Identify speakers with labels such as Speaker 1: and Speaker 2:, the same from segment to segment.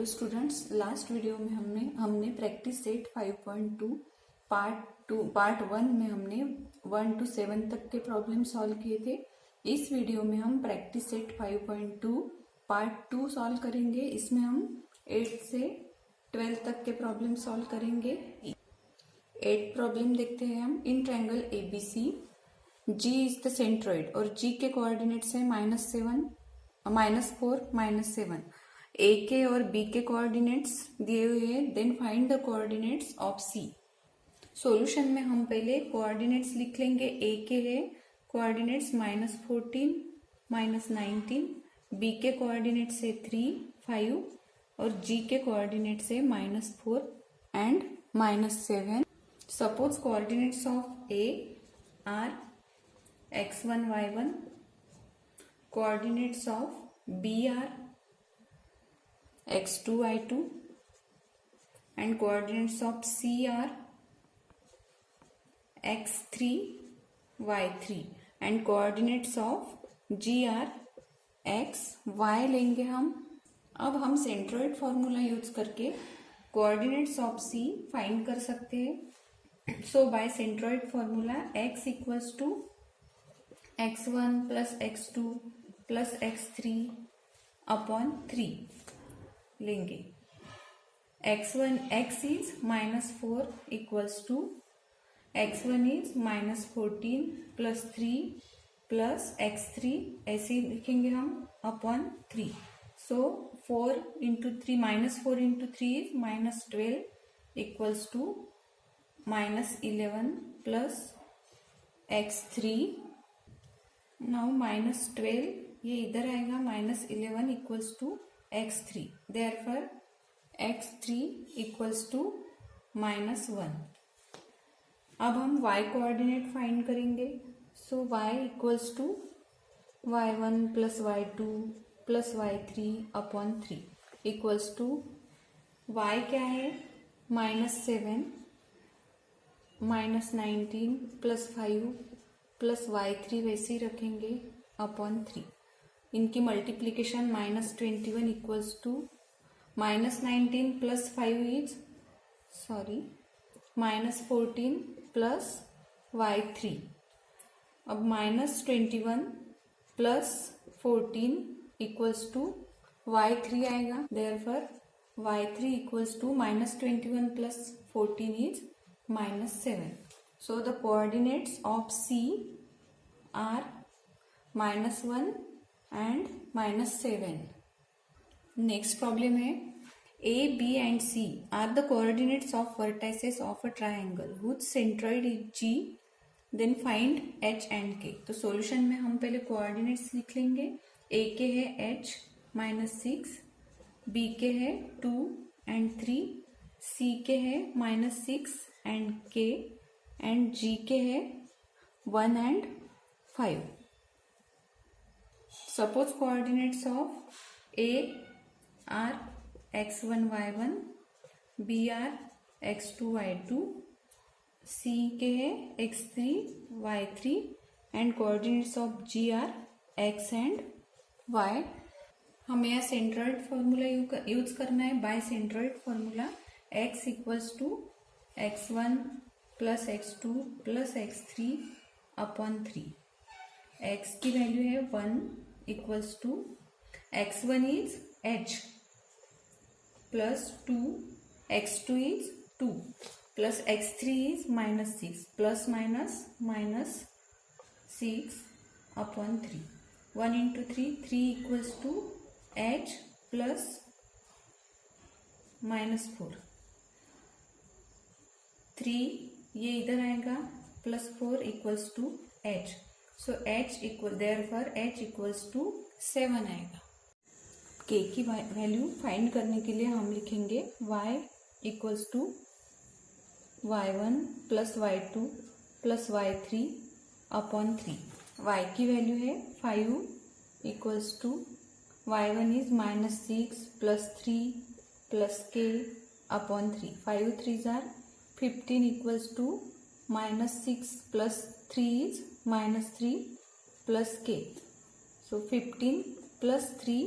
Speaker 1: Hello students, last video में हमने practice set 5.2 part 1 में हमने 1 to 7 तक के प्रॉब्लम सॉल्व किए थे। इस वीडियो में हम प्रैक्टिस सेट 5.2 पार्ट 2 सॉल्व करेंगे। इसमें हम 8 से 12 तक के प्रॉब्लम सॉल्व करेंगे। 8 प्रॉब्लम देखते हैं हम। In triangle ABC G is the centroid और G के कोऑर्डिनेट्स है -7, -4, -7। ए के और बी के कोऑर्डिनेट्स दिए हुए हैं। Then find the coordinates of C. Solution में हम पहले कोऑर्डिनेट्स लिख लेंगे। ए के है कोऑर्डिनेट्स -14, -19, बी के कोऑर्डिनेट्स है 3, 5 और जी के कोऑर्डिनेट्स है -4 and -7। Suppose coordinates of A R x1, y1, coordinates of B are x2, y2 and coordinates of C are x3, y3 and coordinates of G are x, y लेंगे हम। अब हम centroid formula use करके coordinates of C find कर सकते हैं। So by centroid formula x equals to x1 plus x2 plus x3 upon 3 लेंगे। x is -4 equals to x1 is -14 plus 3 plus x3 ऐसे लिखेंगे हम upon 3। So 4 into 3 -4 into 3 is -12 equals to -11 plus x3। Now -12 ये इधर आएगा -11 equals to x3। Therefore x3 equals to -1। अब हम y coordinate find करेंगे। So y equals to y1 plus y2 plus y3 upon 3 equals to y क्या है -7, -19 plus 5 plus y3 वैसे ही रखेंगे अपॉन 3। इनकी multiplication -21 equals to -19 plus 5 is -14 plus y3। अब -21 plus 14 equals to y3 आएगा। Therefore y3 equals to -21 plus 14 is -7। So the coordinates of C are -1 and -7. Next problem है A, B and C are the coordinates of vertices of a triangle whose centroid is G. Then find H and K. तो solution में हम पहले coordinates लिख लेंगे। A के है H -6, B के है 2 and 3, C के है -6 and K एंड G के है 1 and 5। Suppose coordinates of A are x1, y1, B are x2, y2, C के है x3, y3 and coordinates of G are x and y। हमें यहाँ सेंट्रोइड फॉर्मूला यूज करना है। By centroid formula x equals to x1 plus x2 plus x3 upon 3। x की value है 1 equals to x1 is h plus 2, x2 is 2 plus x3 is -6 plus -6 upon 3। 1 into 3 equals to h plus -4। 3 ये इधर आएगा plus 4 equals to h। So h equal therefore h equals to 7 आएगा। k की value find करने के लिए हम लिखेंगे y equals to y1 plus y2 plus y3 upon 3। y की वैल्यू है 5 equals to y1 is -6 plus 3 plus k upon 3। 5 3 are 15 equals to -6 plus 3 is -3 plus k. So 15 plus 3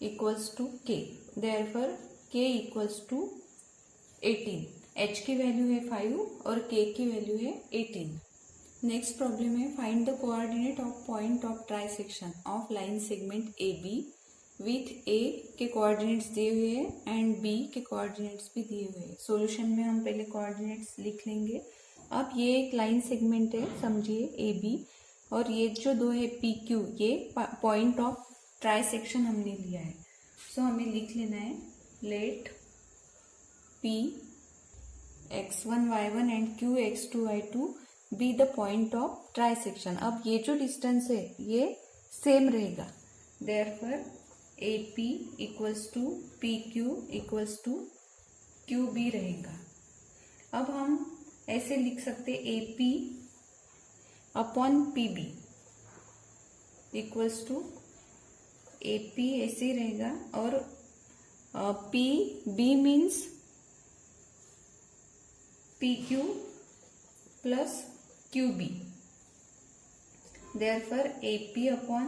Speaker 1: equals to k, therefore k equals to 18। h की value है 5 और k की value है 18। Next problem है find the coordinate of point of trisection of line segment A B with A के coordinates दिए हुए हैं एंड बी के कोऑर्डिनेट्स भी दिए हुए हैं। सॉल्यूशन में हम पहले कोऑर्डिनेट्स लिख लेंगे। अब ये एक लाइन सेगमेंट है, समझिए ए बी, और ये जो दो है पी क्यू, ये पॉइंट ऑफ ट्राइसेक्शन हमने लिया है। सो हमें लिख लेना है let P x1 y1 and q x2 y2 be the point of trisection. अब ये जो डिस्टेंस है ये सेम रहेगा, therefore A P equals to P Q equals to Q B रहेगा। अब हम ऐसे लिख सकते A P upon P B equals to A P ऐसे ही रहेगा, और P B means P Q plus Q B, therefore A P upon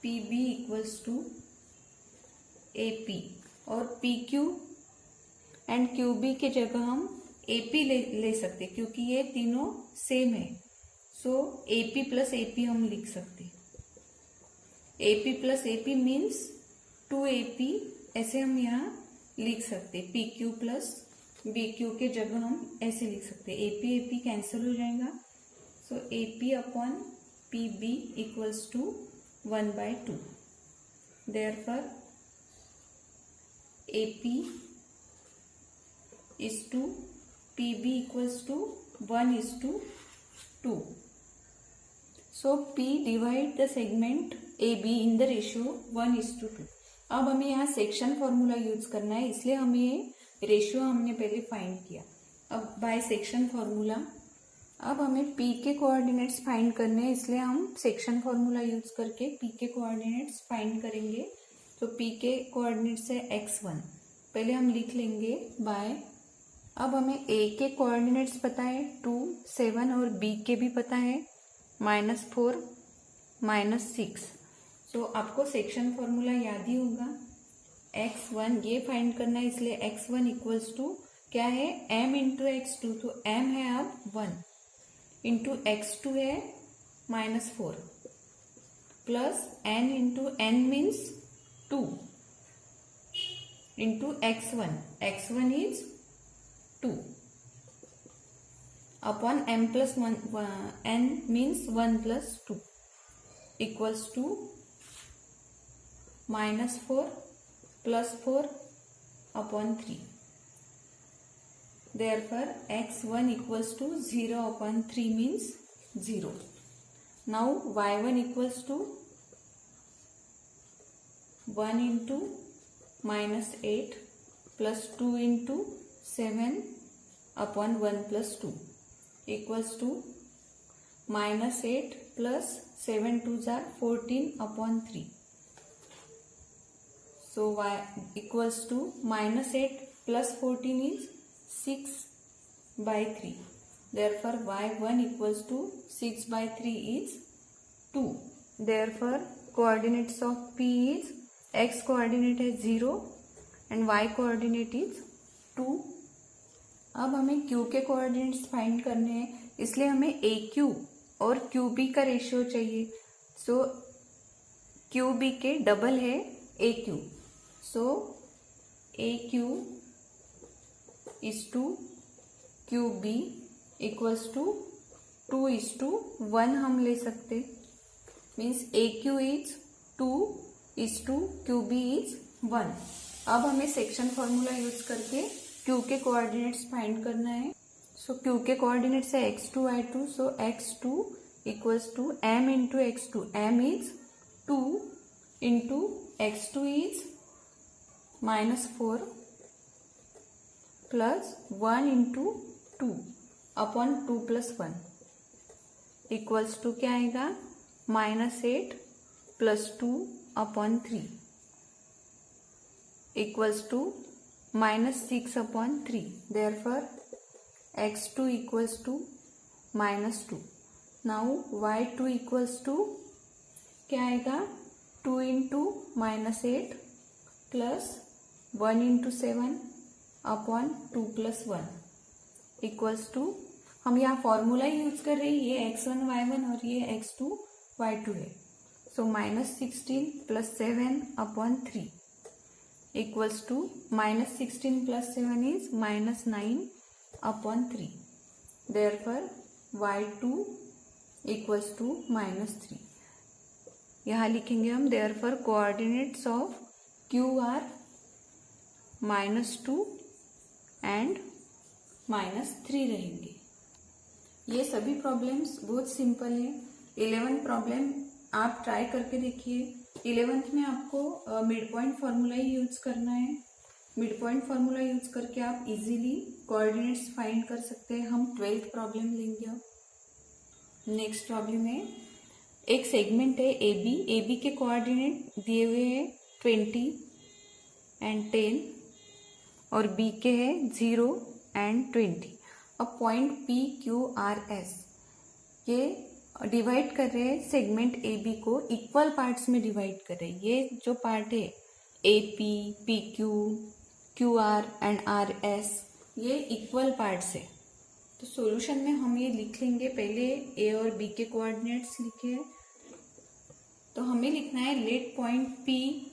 Speaker 1: P B equals to A P, और P Q and Q B के जगह हम A P ले सकते क्योंकि ये तीनों सेम है। So A P plus A P हम लिख सकते। A P plus A P means 2AP, ऐसे हम यहाँ लिख सकते। P Q plus B Q के जगह हम ऐसे लिख सकते। ए पी कैंसिल हो जाएगा, so A P upon P B equals to 1/2, therefore A P is to P B equals to 1:2। So P divide the segment A B in the ratio 1:2। अब हमें यहाँ सेक्शन फॉर्मूला यूज करना है, इसलिए हमें ये रेशियो हमने पहले फाइंड किया। अब बाय सेक्शन फॉर्मूला अब हमें P के कोऑर्डिनेट्स फाइंड करने हैं, इसलिए हम सेक्शन फॉर्मूला यूज करके P के कोऑर्डिनेट्स फाइंड करेंगे। तो P के कोऑर्डिनेट्स है x1, पहले हम लिख लेंगे बाय। अब हमें A के कोऑर्डिनेट्स पता है 2, 7 और B के भी पता है -4, -6। सो आपको सेक्शन फॉर्मूला याद ही होगा। x1 ये फाइंड करना है, इसलिए x1 इक्वल्स टू क्या है m इंटू x2, तो m है अब 1 इंटू x2 है -4 plus n into n means 2 into x1 is 2 upon m plus 1, n means 1 plus 2 equals to -4 plus 4 upon 3, therefore x1 equals to 0 upon 3 means 0. Now y1 equals to 1 into -8 plus 2 into 7 upon 1 plus 2 equals to -8 plus 7 2s are 14 upon 3. So y equals to -8 plus 14 is 6/3. Therefore y1 equals to 6/3 is 2. Therefore coordinates of P is x coordinate है 0 and y coordinate is 2. अब हमें Q के coordinates find करने हैं, इसलिए हमें AQ और QB का रेशियो चाहिए। सो QB के डबल है AQ, so AQ is to QB equals to 2:1 हम ले सकते, means AQ is 2:2 QB is 1। अब हमें सेक्शन फॉर्मूला यूज करके Q के कोऑर्डिनेट्स फाइंड करना है। सो Q के कोऑर्डिनेट्स है x2 y2, so x2 equals to m into x2, m is 2 into x2 is -4 plus 1 into 2 upon 2 plus 1 equals to क्या आएगा -8 plus 2 upon 3 equals to -6 upon 3। Therefore x2 equals to -2। Now y2 equals to क्या आएगा 2 into -8 plus 1 into 7 upon 2 plus 1 equals to, हम यहाँ formula use कर रहे हैं, ये x1 y1 और ये x2 y2 है। So -16 plus 7 upon 3 equals to -16 plus 7 is -9 upon 3। Therefore y2 equals to -3। यहाँ लिखेंगे हम therefore coordinates of q are -2 and -3 रहेंगे। ये सभी प्रॉब्लम्स बहुत सिंपल है। 11 प्रॉब्लम आप ट्राई करके देखिए। 11th में आपको मिड पॉइंट फार्मूला ही यूज करना है। मिड पॉइंट फार्मूला यूज करके आप इजीली कोऑर्डिनेट्स फाइंड कर सकते हैं। हम 12th प्रॉब्लम लेंगे अब। नेक्स्ट प्रॉब्लम है, एक सेगमेंट है ए बी के कोऑर्डिनेट दिए हुए हैं 20 एंड 10 और बी के है 0 एंड 20। अब point P Q R S ये डिवाइड कर रहे हैं सेगमेंट ए बी को, इक्वल पार्ट्स में डिवाइड कर रहे हैं। ये जो पार्ट है A P Q Q R and R S, ये इक्वल पार्ट्स है। तो सॉल्यूशन में हम ये लिख लेंगे। पहले ए और बी के कोऑर्डिनेट्स लिखे, तो हमें लिखना है लेट पॉइंट पी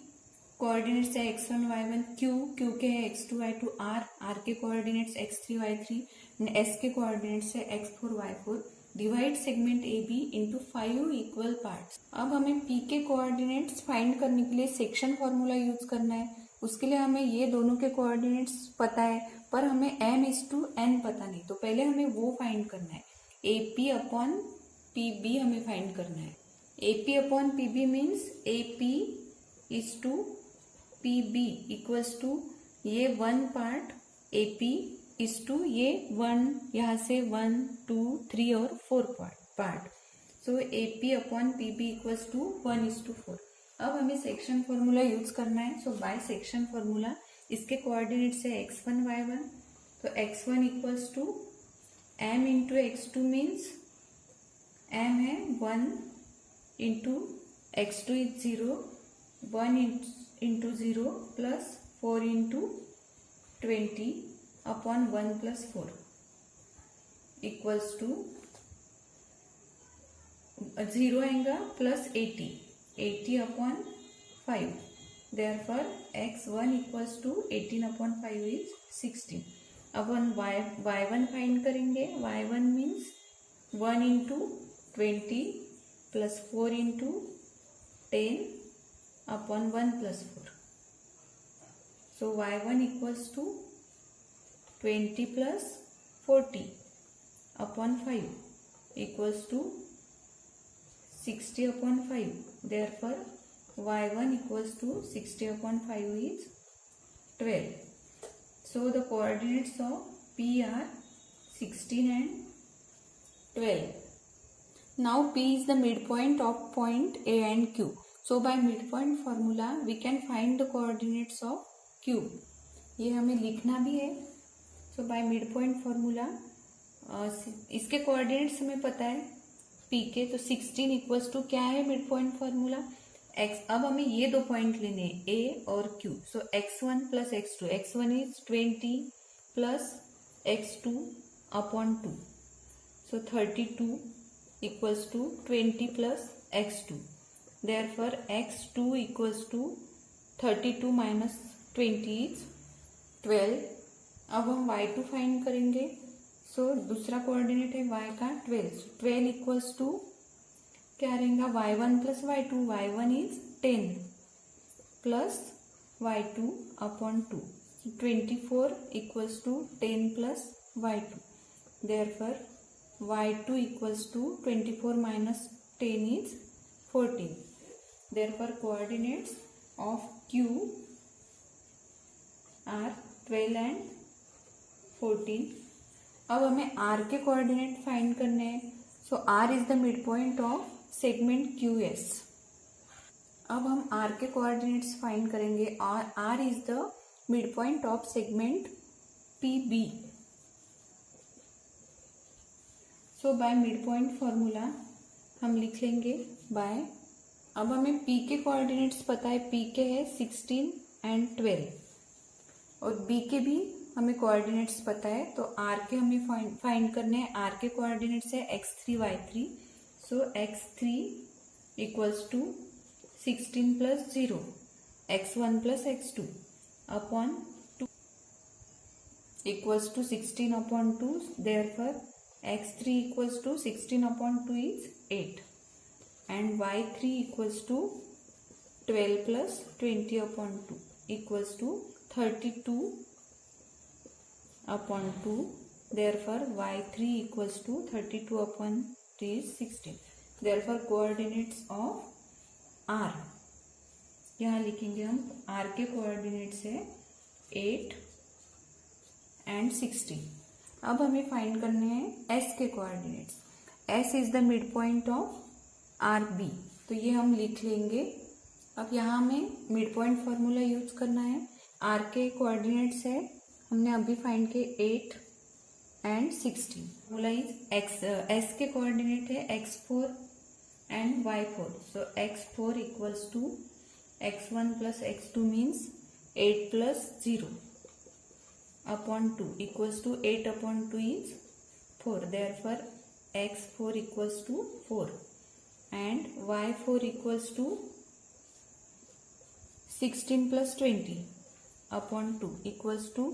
Speaker 1: कोऑर्डिनेट्स है x1 y1, क्यू के है x2 y2, आर के coordinates x3 y3 and S के कोऑर्डिनेट्स है x4 y4। Divide segment A B into 5 equal parts. अब हमें पी के कोऑर्डिनेट्स फाइंड करने के लिए सेक्शन फॉर्मूला यूज करना है। उसके लिए हमें ये दोनों के कोऑर्डिनेट्स पता है, पर हमें m/n पता नहीं। तो पहले हमें वो फाइंड करना है, A P upon P B हमें फाइंड करना है। A P upon P B means A P is to P B equals to ये 1 part A P is to ये 1, यहाँ से 1 2 3 और 4 part. So A P upon P B equals to 1:4। अब हमें सेक्शन फॉर्मूला यूज करना है। So by section formula इसके कोऑर्डिनेट्स है x1 y1, तो x1 equals to m into x2 means m है 1 into x2 is 0, 1 into 0 plus 4 into 20 upon 1 plus 4 equals to 0 आएगा plus 80 upon 5। Therefore x1 equals to 18 upon 5 is 16। अब हम y1 find करेंगे। y1 means 1 into 20 plus 4 into 10 upon 1 plus 4। So y1 equals to 20 plus 40 upon 5 equals to 60 upon 5. Therefore, y1 equals to 60 upon 5 is 12. So, the coordinates of P are 16 and 12. Now, P is the midpoint of point A and Q. So, by midpoint formula, we can find the coordinates of Q. ये हमें लिखना भी है। So, by midpoint formula, इसके coordinates हमें पता है P के, तो 16 इक्वल्स टू क्या है मिड पॉइंट फॉर्मूला x। अब हमें ये दो पॉइंट लेने हैं ए और Q. So x1 plus x2, x1 is 20 plus x2 upon 2, so 32 equals to 20 plus x2। Therefore x2 equals to 32 minus 20 is 12। अब हम y2 फाइंड करेंगे। सो दूसरा कोऑर्डिनेट है y का 12। 12 इक्वल्स टू क्या रहेगा y1 plus y2, y1 is 10 plus y2 upon 2, 24 equals to 10 plus y2। Therefore y2 equals to 24 minus 10 is 14। Therefore coordinates of Q are 12 and 14। अब हमें R के coordinate find करने हैं। So R is the mid point of segment QS। अब हम R के coordinates find करेंगे और R is the mid point of segment PB। So by mid point formula हम लिख लेंगे बाय अब हमें P के कोऑर्डिनेट्स पता है, P के है 16 एंड 12 और B के भी हमें कोऑर्डिनेट्स पता है। तो R के हमें फाइंड करने हैं। R के कोऑर्डिनेट्स है x3 y3, so x3 equals to 16 plus 0 x1 plus x2 upon 2 equals to 16 upon 2, therefore x3 equals to 16 upon 2 is 8 and y3 equals to 12 plus 20 upon 2 equals to 32 upon 2. Therefore y3 equals to 32 upon 3 is 16. Therefore coordinates of r, यहाँ लिखेंगे हम r के coordinates है 8 and 16। अब हमें find करने हैं s के coordinates. s is the mid point of R B, तो ये हम लिख लेंगे। अब यहाँ हमें मिड पॉइंट फॉर्मूला यूज करना है। आर के कोऑर्डिनेट्स है हमने अभी फाइंड किए 8 एंड 16। फॉर्मूला इज एस के कोऑर्डिनेट है x4 and y4, so x4 equals to x1 plus x2 means 8 plus 0 upon 2 equals to 8 upon 2 is 4, therefore x4 equals to 4 and y4 equals to 16 plus 20 upon 2 equals to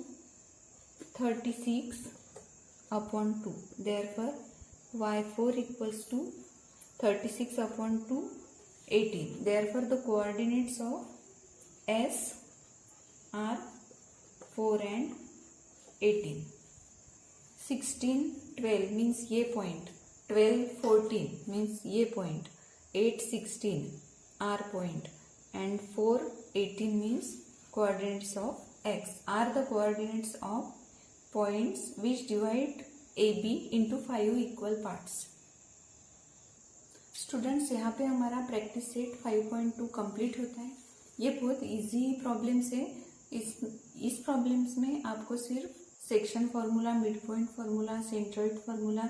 Speaker 1: 36 upon 2. Therefore y4 equals to 36 upon 2 18. Therefore the coordinates of S are 4 and 18. 16 12 means ये point, 12 14 means ये point, 8 16 R point and 4 18 means coordinates of x are the coordinates of points which divide AB into 5 equal parts. Students यहाँ पे हमारा practice set 5.2 complete होता है। ये बहुत easy problems है। इस प्रॉब्लम्स में आपको सिर्फ section formula, mid point formula, centroid formula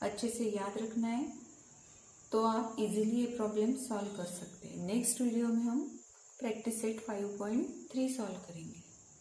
Speaker 1: अच्छे से याद रखना है, तो आप इजीली ये प्रॉब्लम सॉल्व कर सकते हैं। नेक्स्ट वीडियो में हम प्रैक्टिस सेट 5.3 सॉल्व करेंगे।